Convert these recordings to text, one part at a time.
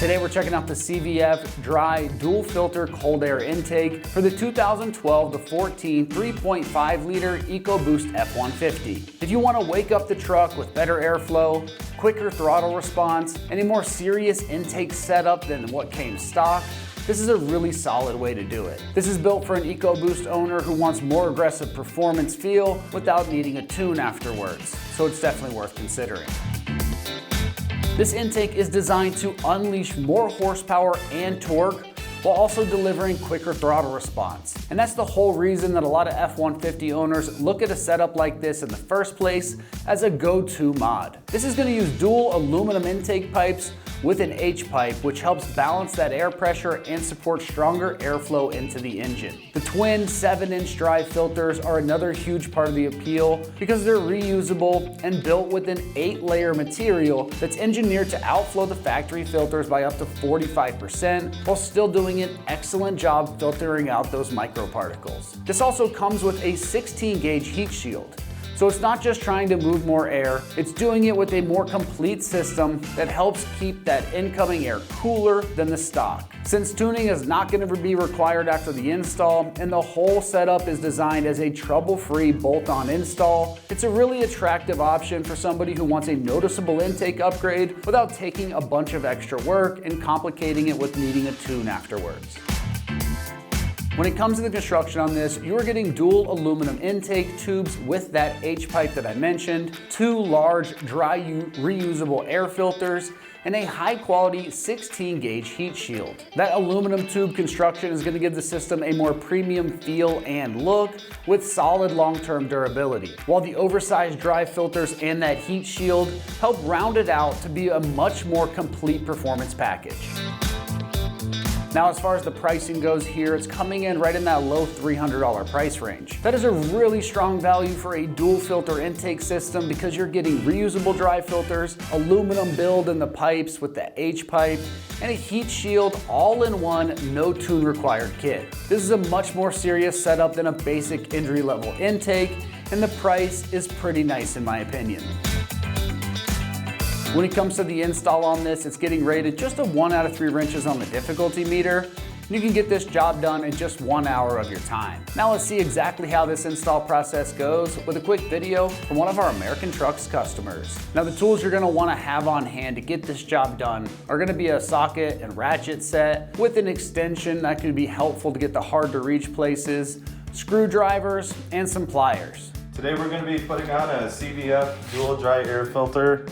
Today we're checking out the CVF dry dual filter cold air intake for the 2012 to 14 3.5 liter EcoBoost F-150. If you want to wake up the truck with better airflow, quicker throttle response, and a more serious intake setup than what came stock, this is a really solid way to do it. This is built for an EcoBoost owner who wants more aggressive performance feel without needing a tune afterwards, so it's definitely worth considering. This intake is designed to unleash more horsepower and torque while also delivering quicker throttle response. And that's the whole reason that a lot of F-150 owners look at a setup like this in the first place as a go-to mod. This is going to use dual aluminum intake pipes with an H-pipe, which helps balance that air pressure and support stronger airflow into the engine. The twin 7-inch dry filters are another huge part of the appeal because they're reusable and built with an 8-layer material that's engineered to outflow the factory filters by up to 45% while still doing an excellent job filtering out those microparticles. This also comes with a 16-gauge heat shield. So it's not just trying to move more air, it's doing it with a more complete system that helps keep that incoming air cooler than the stock. Since tuning is not going to be required after the install, and the whole setup is designed as a trouble-free bolt-on install, it's a really attractive option for somebody who wants a noticeable intake upgrade without taking a bunch of extra work and complicating it with needing a tune afterwards. When it comes to the construction on this, you are getting dual aluminum intake tubes with that H-pipe that I mentioned, 2 large dry reusable air filters, and a high-quality 16-gauge heat shield. That aluminum tube construction is going to give the system a more premium feel and look with solid long-term durability, while the oversized dry filters and that heat shield help round it out to be a much more complete performance package. Now, as far as the pricing goes here, it's coming in right in that low $300 price range. That is a really strong value for a dual filter intake system because you're getting reusable dry filters, aluminum build in the pipes with the H-pipe, and a heat shield all in one, no tune required kit. This is a much more serious setup than a basic entry-level intake, and the price is pretty nice in my opinion. When it comes to the install on this, it's getting rated just a 1 out of 3 wrenches on the difficulty meter. You can get this job done in just 1 hour of your time. Now let's see exactly how this install process goes with a quick video from one of our AmericanTrucks customers. Now the tools you're going to want to have on hand to get this job done are going to be a socket and ratchet set with an extension that could be helpful to get the hard to reach places, screwdrivers, and some pliers. Today we're going to be putting on a CVF dual dry air filter.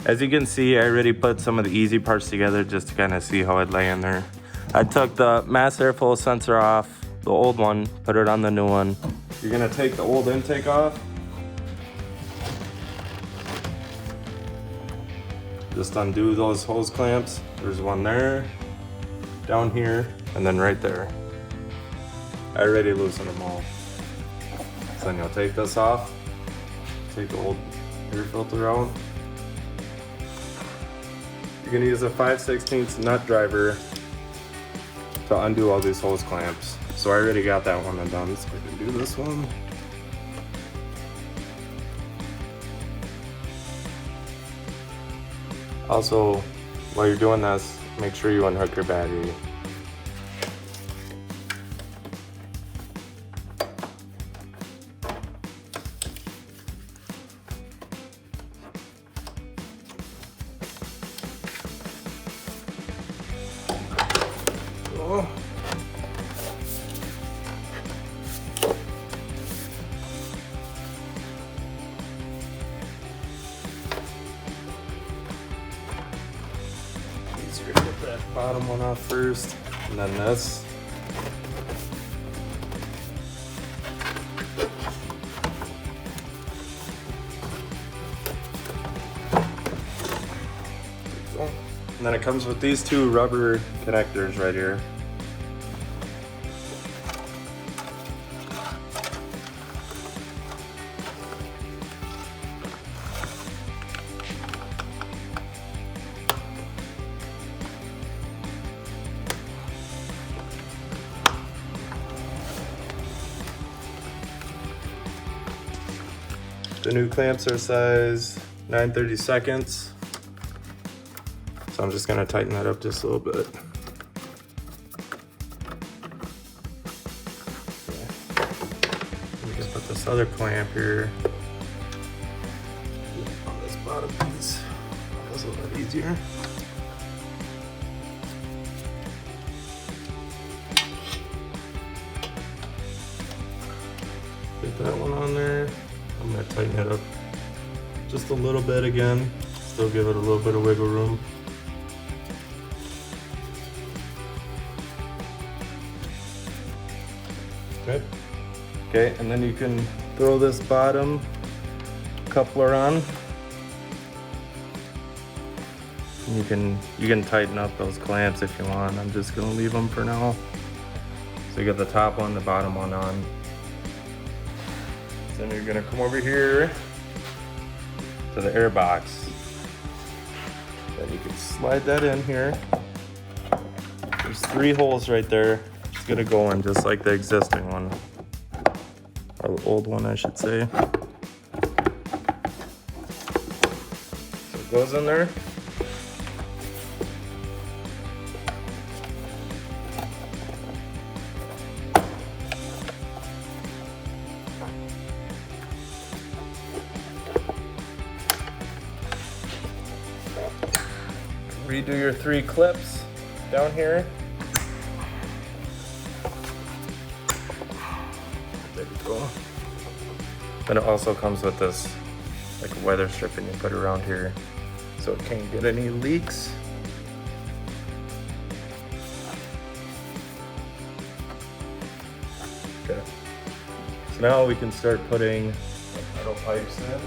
As you can see, I already put some of the easy parts together just to kind of see how it lay in there. I took the mass airflow sensor off, the old one, put it on the new one. You're gonna take the old intake off. Just undo those hose clamps. There's one there, down here, and then right there. I already loosened them all. So then you'll take this off, take the old air filter out. You're going to use a 5/16 nut driver to undo all these hose clamps. So I already got that one undone, so I can do this one. Also, while you're doing this, make sure you unhook your battery. Easier to get that bottom one off first, and then this. And then it comes with these 2 rubber connectors right here. The new clamps are size 9/32. So I'm just gonna tighten that up just a little bit. Okay. We can put this other clamp here. On this bottom piece. That's a little bit easier. Get that one on there. I'm gonna tighten it up just a little bit again. Still give it a little bit of wiggle room. Okay. Okay, and then you can throw this bottom coupler on. And you can tighten up those clamps if you want. I'm just gonna leave them for now. So you got the top one, the bottom one on. Then you're gonna come over here to the air box. Then you can slide that in here. There's 3 holes right there. It's gonna go in just like the existing one. Or the old one, I should say. So it goes in there. Redo your 3 clips down here. There you go. Then it also comes with this like a weather strip, and you put it around here so it can't get any leaks. Okay. So now we can start putting the metal pipes in.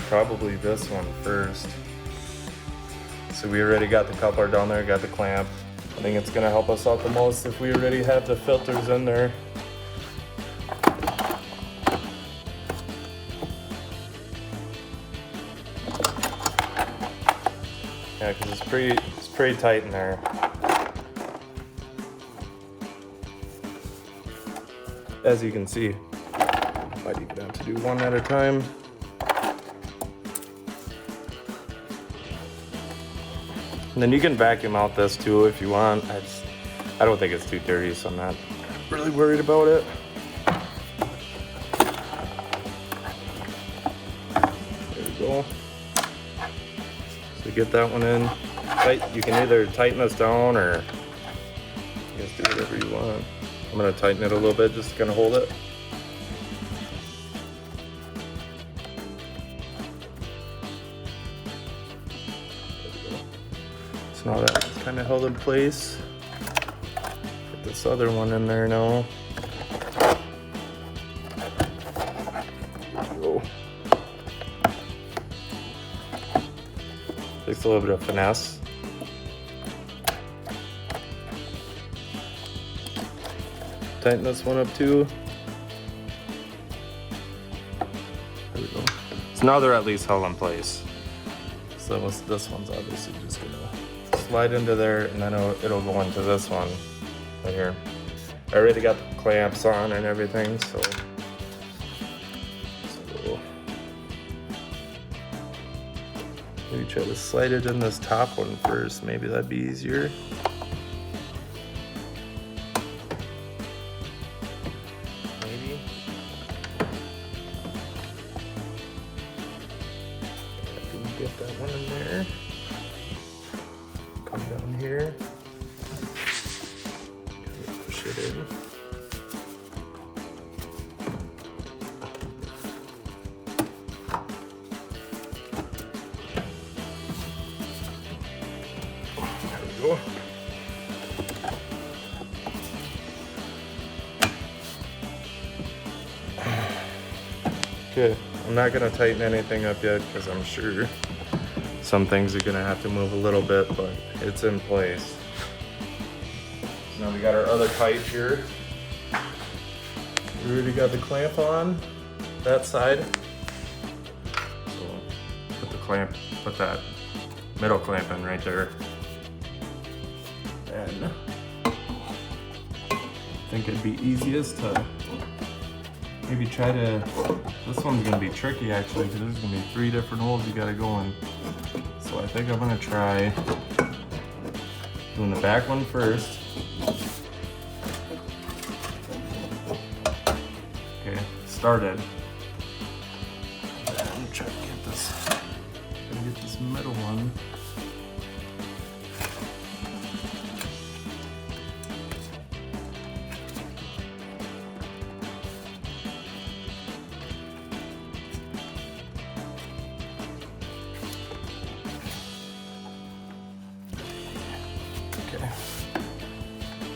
Probably this one first. So we already got the coupler down there, got the clamp. I think it's gonna help us out the most if we already have the filters in there. Yeah, because it's pretty tight in there. As you can see, might even have to do one at a time. And then you can vacuum out this too if you want. I don't think it's too dirty, so I'm not really worried about it. There we go. So get that one in. You can either tighten this down or you guys do whatever you want. I'm gonna tighten it a little bit, just to kind of hold it. So now that's kind of held in place. Put this other one in there now. Whoa. Takes a little bit of finesse. Tighten this one up too. There we go. So now they're at least held in place. So this one's obviously just gonna slide into there, and then it'll go into this one right here. I already got the clamps on and everything, so maybe try to slide it in this top one first. Maybe that'd be easier. Maybe. I can get that one in there. Come down here, push it in. There we go. Okay, I'm not gonna tighten anything up yet because I'm sure some things are gonna have to move a little bit, but it's in place. So now we got our other pipe here. We already got the clamp on that side. So put that middle clamp in right there. And I think it'd be easiest to maybe try to, this one's gonna be tricky actually, because there's gonna be 3 different holes you gotta go in. So I think I'm gonna try doing the back one first. Okay, started. And try to get this middle one.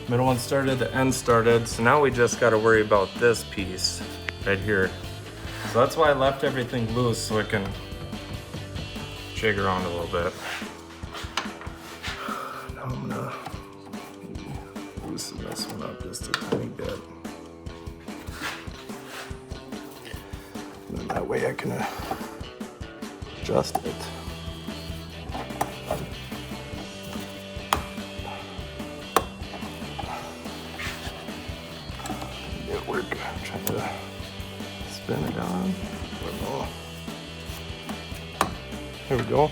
Middle one started, the end started, so now we just got to worry about this piece right here. So that's why I left everything loose, so it can jig around a little bit. Now I'm gonna loosen this one up just a tiny bit. And then that way I can adjust it. Trying to spin it on. There we go.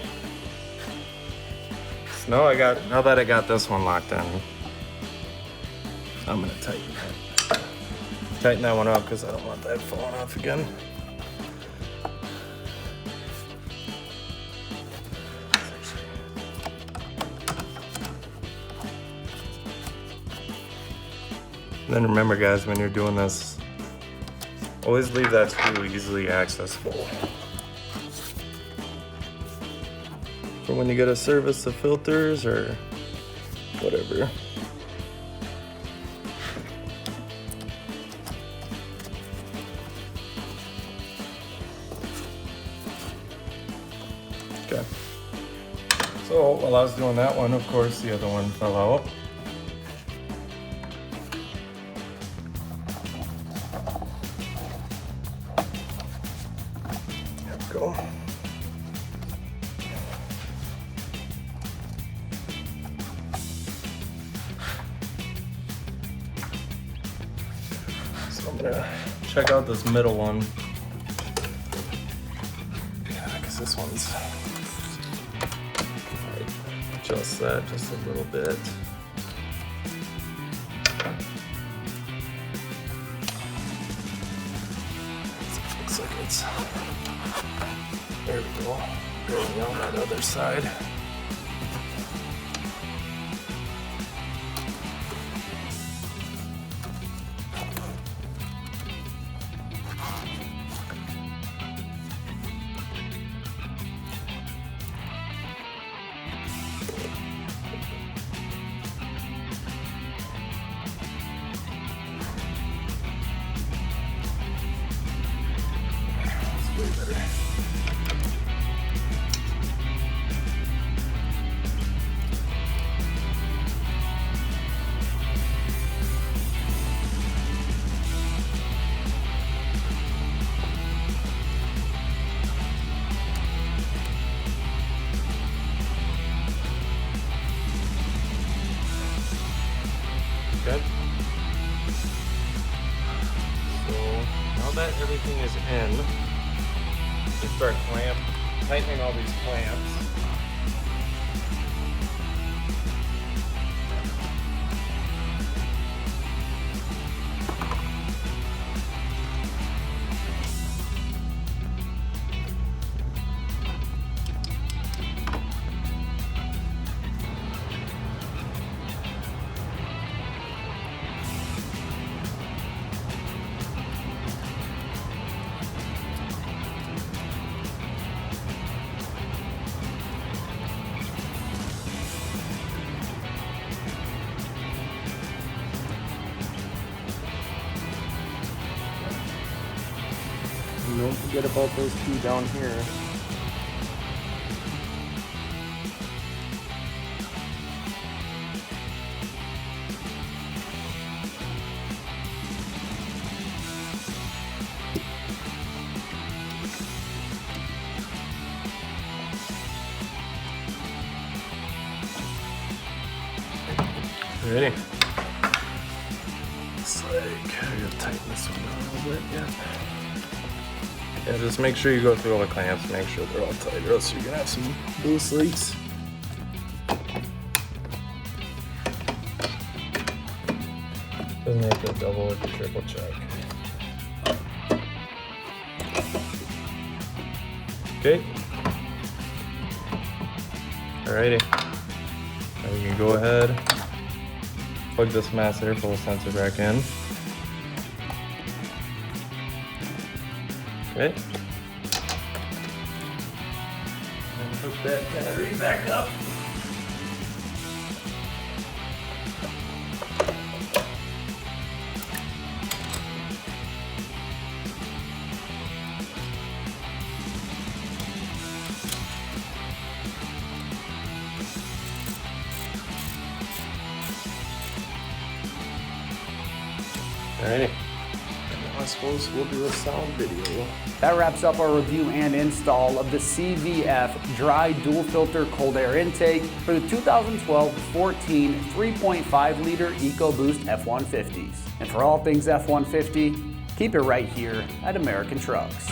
So now that I got this one locked in, I'm gonna tighten that one up because I don't want that falling off again. And then remember guys, when you're doing this, always leave that screw easily accessible for when you gotta service the filters or whatever. Okay. So while I was doing that one, of course, the other one fell out. Go. So I'm gonna check out this middle one. Yeah, because this one's, adjust that just a little bit. Looks like it's, there we go. Going on that other side. That's way better. Good. So now that everything is in, we start tightening all these clamps. And don't forget about those two down here. Ready? looks like. I gotta tighten this one down a little bit, yeah, just make sure you go through all the clamps, make sure they're all tight, or else you're gonna have some loose leaks. Doesn't have to double or triple check. Okay. Alrighty. Now we can go ahead, plug this mass airflow sensor back in. Okay. And hook that battery back up. Alrighty. I suppose we'll do a sound video. That wraps up our review and install of the CVF dry dual filter cold air intake for the 2012-14 3.5 liter EcoBoost F-150s. And for all things F-150, keep it right here at American Trucks.